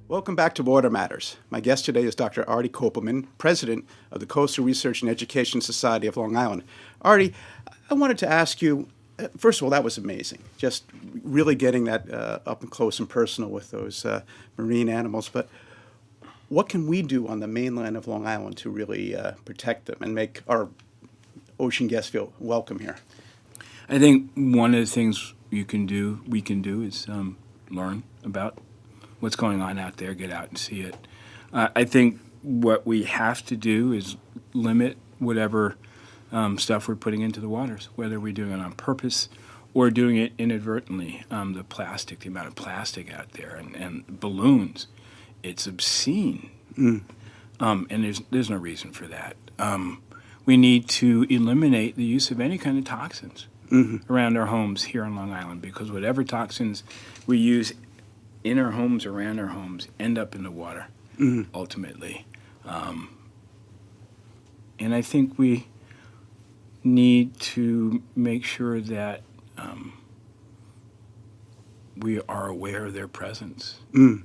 Welcome back to Water Matters. My guest today is Dr. Artie Kopelman, president of the Coastal Research and Education Society of Long Island. Artie, I wanted to ask you, first of all, that was amazing, just really getting that up and close and personal with those marine animals. But what can we do on the mainland of Long Island to really protect them and make our ocean guests feel welcome here? I think one of the things we can do is learn about what's going on out there, get out and see it. I think what we have to do is limit whatever stuff we're putting into the waters, whether we're doing it on purpose or doing it inadvertently. The amount of plastic out there, and balloons, it's obscene. And there's no reason for that. We need to eliminate the use of any kind of toxins around our homes here on Long Island, because whatever toxins we use in our homes, around our homes, end up in the water, ultimately. And I think we need to make sure that we are aware of their presence and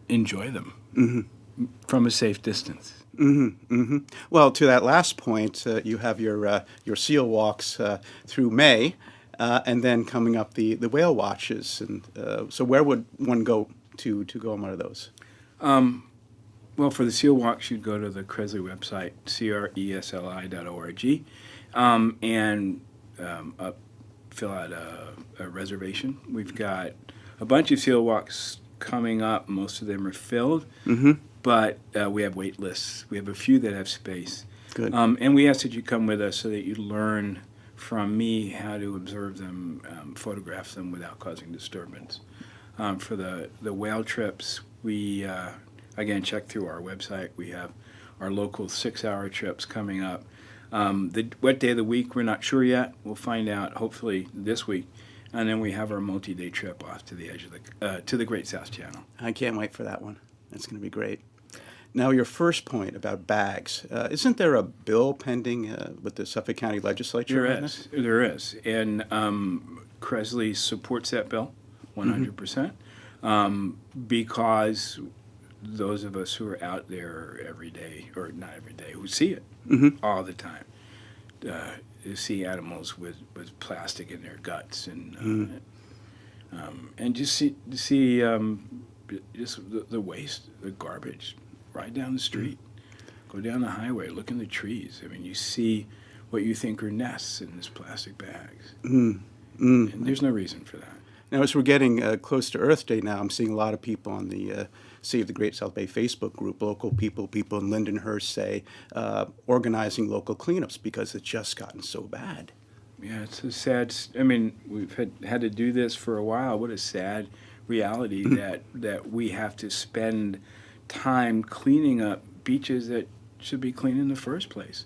enjoy them from a safe distance. Well, to that last point, you have your seal walks through May. And then coming up the whale watches, and so where would one go to go on one of those? Well, for the seal walks, you'd go to the Cresley website, cresli.org, and fill out a reservation. We've got a bunch of seal walks coming up. Most of them are filled, but we have wait lists. We have a few that have space. Good. And we ask that you come with us so that you learn from me how to observe them, photograph them without causing disturbance. For the whale trips, we, again, check through our website. We have our local 6-hour trips coming up. What day of the week, we're not sure yet. We'll find out hopefully this week. And then we have our multi-day trip off to the edge of to the Great South Channel. I can't wait for that one. It's going to be great. Now, your first point about bags, isn't there a bill pending with the Suffolk County Legislature? There is. And Cresley supports that bill 100%, because those of us who are out there every day, or not every day, who see it all the time, see animals with plastic in their guts, and just see just the waste, the garbage. Ride down the street, go down the highway, look in the trees. I mean, you see what you think are nests in these plastic bags. And there's no reason for that. Now, as we're getting close to Earth Day now, I'm seeing a lot of people on the Save the Great South Bay Facebook group, local people in Lindenhurst say, organizing local cleanups because it's just gotten so bad. Yeah, it's a sad, we've had to do this for a while. What a sad reality that we have to spend time cleaning up beaches that should be clean in the first place.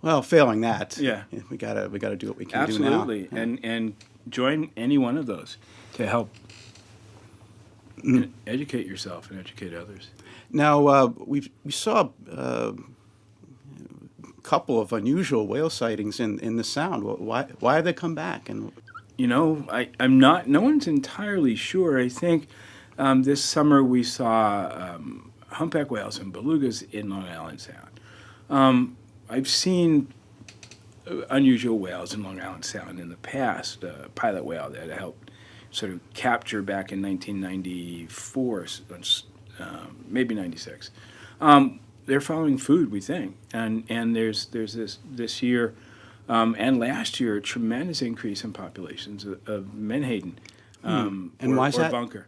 Well, failing that, yeah, we gotta do what we can do now. Absolutely, Yeah. And join any one of those to help educate yourself and educate others. Now, we saw a couple of unusual whale sightings in the Sound. Why have they come back? And I'm not. No one's entirely sure. I think. This summer we saw humpback whales and belugas in Long Island Sound. I've seen unusual whales in Long Island Sound in the past. Pilot whale that helped sort of capture back in 1994, maybe 96. They're following food, we think, and there's this year and last year a tremendous increase in populations of menhaden and why is that? Bunker.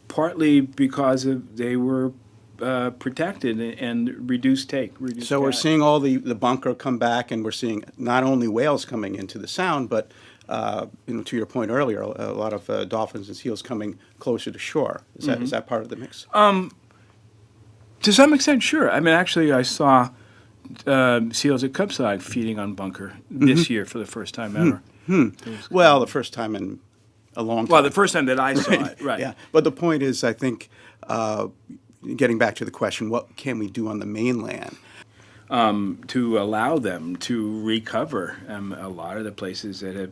Partly because they were protected and reduced so we're seeing all the bunker come back, and we're seeing not only whales coming into the Sound, but to your point earlier, a lot of dolphins and seals coming closer to shore. Is that part of the mix? To some extent, sure. I mean, actually, I saw seals at Cubside feeding on bunker this year for the first time ever. Well, the first time in a long time. Well, the first time that I saw it, right. Yeah, but the point is, I think, getting back to the question, what can we do on the mainland? To allow them to recover. A lot of the places that have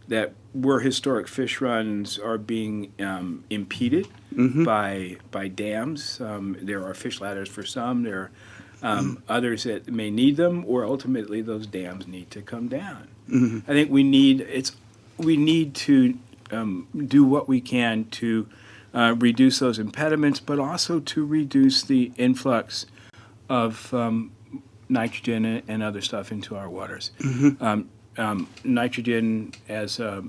that where historic fish runs are being impeded by dams. There are fish ladders for some. There are others that may need them, or ultimately those dams need to come down. I think we need to do what we can to reduce those impediments, but also to reduce the influx of nitrogen and other stuff into our waters. Nitrogen as a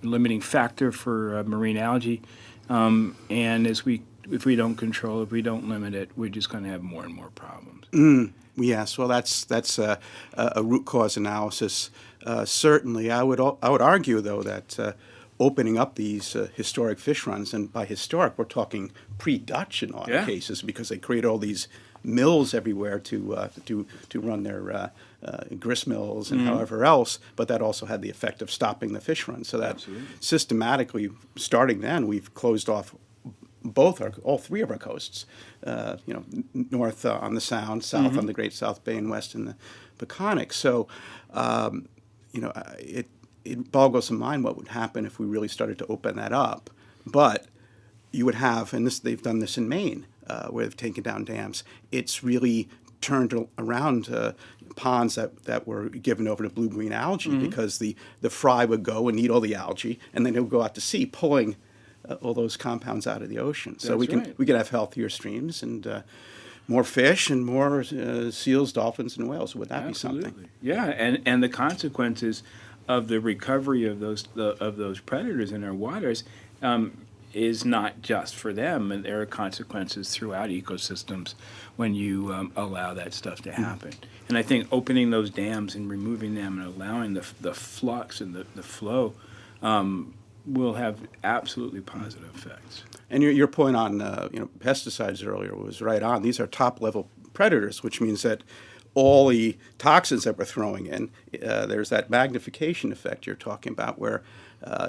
limiting factor for marine algae, and if we don't control it, if we don't limit it, we're just going to have more and more problems. Yes, well, that's a root cause analysis. Certainly, I would argue though that opening up these historic fish runs, and by historic we're talking pre-Dutch in a lot of cases, because they create all these mills everywhere to run their grist mills and however else, but that also had the effect of stopping the fish run. So that systematically, starting then, we've closed off all three of our coasts. North on the Sound, south on the Great South Bay, and west in the Peconic. So, it boggles the mind what would happen if we really started to open that up. But you would have, and they've done this in Maine, where they've taken down dams. It's really turned around ponds that were given over to blue-green algae, because the fry would go and eat all the algae, and then it would go out to sea, pulling all those compounds out of the ocean. So we can have healthier streams and more fish and more seals, dolphins, and whales. Would that be something? Yeah, and the consequences of the recovery of those predators in our waters is not just for them, and there are consequences throughout ecosystems when you allow that stuff to happen. And I think opening those dams and removing them and allowing the flux and the flow will have absolutely positive effects. And your point on pesticides earlier was right on. These are top-level predators, which means that all the toxins that we're throwing in, there's that magnification effect you're talking about, where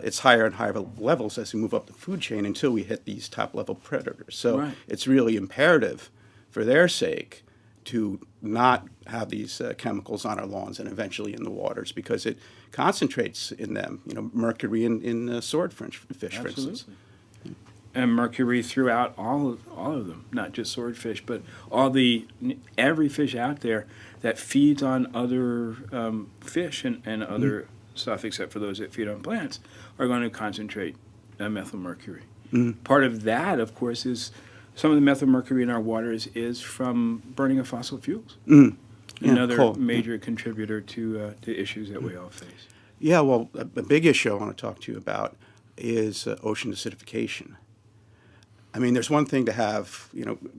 it's higher and higher levels as we move up the food chain until we hit these top-level predators. So it's really imperative for their sake to not have these chemicals on our lawns and eventually in the waters, because it concentrates in them, mercury in swordfish, for instance. And mercury throughout all of them, not just swordfish, but every fish out there that feeds on other fish and other stuff, except for those that feed on plants, are going to concentrate methylmercury. Part of that, of course, is some of the methylmercury in our waters is from burning of fossil fuels. Another major contributor to issues that we all face. Yeah, well, a big issue I want to talk to you about is ocean acidification. I mean, there's one thing to have,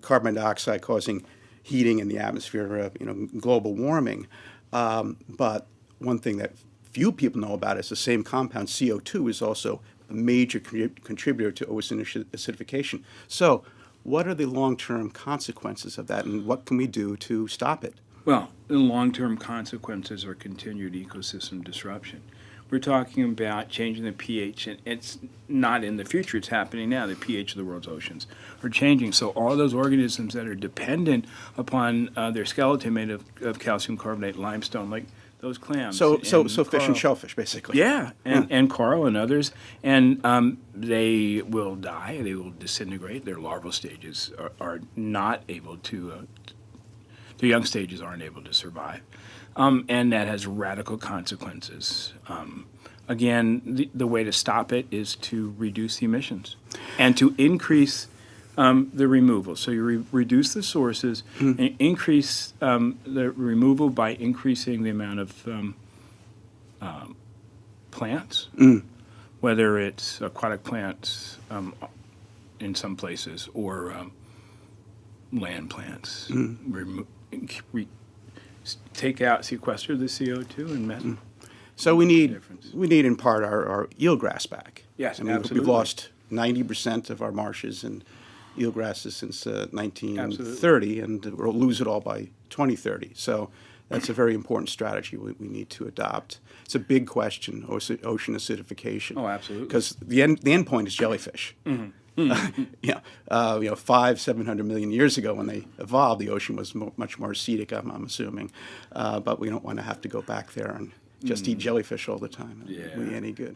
carbon dioxide causing heating in the atmosphere, global warming. But one thing that few people know about is the same compound, CO2, is also a major contributor to ocean acidification. So what are the long-term consequences of that, and what can we do to stop it? Well, the long-term consequences are continued ecosystem disruption. We're talking about changing the pH, and it's not in the future, it's happening now. The pH of the world's oceans are changing. So all those organisms that are dependent upon their skeleton made of calcium carbonate limestone, like those clams. So fish and shellfish, basically. Yeah, and coral and others. And they will die, they will disintegrate. Their larval stages are not able to, the young stages aren't able to survive. And that has radical consequences. Again, the way to stop it is to reduce the emissions and to increase the removal. So you reduce the sources and increase the removal by increasing the amount of plants, whether it's aquatic plants in some places or land plants. Take out, sequester the CO2 and methane. So we need in part our eelgrass back. Yes, I mean, absolutely. We've lost 90% of our marshes and eelgrasses since 1930, and we'll lose it all by 2030. So that's a very important strategy we need to adopt. It's a big question, ocean acidification. Oh, absolutely. Because the end point is jellyfish. 500-700 million years ago when they evolved, the ocean was much more acidic, I'm assuming. But we don't want to have to go back there and just eat jellyfish all the time. It wouldn't be any good.